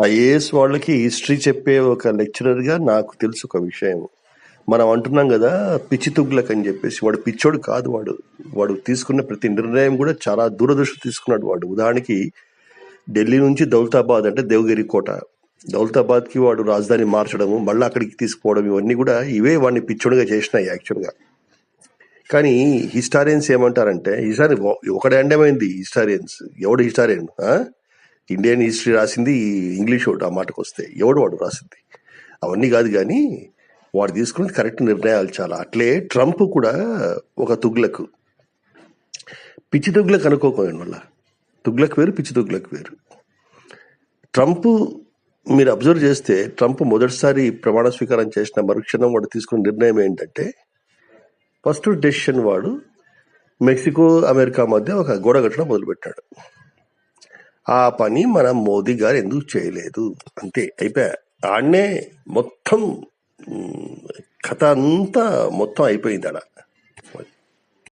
IAS వాళ్ళకి history చెప్పే ఒక లెక్చరర్గా నాకు తెలుసు ఒక విషయం. మనం అంటున్నాం కదా పిచ్చి తుగ్లక్ అని చెప్పేసి. వాడు పిచ్చోడు కాదు. వాడు వాడు తీసుకున్న ప్రతి నిర్ణయం కూడా చాలా దూరదృష్టి తీసుకున్నాడు. వాడు ఉదాహరణకి ఢిల్లీ నుంచి దౌలతాబాద్ అంటే దేవగిరి కోట, దౌలతాబాద్కి వాడు రాజధాని మార్చడము, మళ్ళీ అక్కడికి తీసుకుపోవడం, ఇవన్నీ కూడా ఇవే వాడిని పిచ్చోడుగా చేసినాయి యాక్చువల్గా. కానీ హిస్టారియన్స్ ఏమంటారంటే, హిస్టారియన్ ఒకటే అండమైంది హిస్టారియన్స్. ఎవడు హిస్టారియన్? ఇండియన్ హిస్టరీ రాసింది ఇంగ్లీష్ వాడు. ఆ మాటకు వస్తే ఎవడు వాడు రాసింది? అవన్నీ కాదు, కానీ వాడు తీసుకున్నది కరెక్ట్ నిర్ణయాలు చాలా. అట్లే ట్రంప్ కూడా ఒక తుగ్లక్, పిచ్చి తుగ్లక్ అనుకోకండి. వల్ల తుగ్లక్ వేరు, పిచ్చి తుగ్లక్ వేరు. ట్రంప్ మీరు అబ్జర్వ్ చేస్తే, ట్రంప్ మొదటిసారి ప్రమాణ స్వీకారం చేసిన మరుక్షణం వాడు తీసుకున్న నిర్ణయం ఏంటంటే, ఫస్ట్ డెసిషన్ వాడు మెక్సికో అమెరికా మధ్య ఒక గోడ కట్టడం మొదలుపెట్టాడు. ఆ పని మన మోదీ గారు ఎందుకు చేయలేదు? అంతే, అయిపోయా. ఆడనే మొత్తం కథ అంతా మొత్తం అయిపోయింది. ఆడ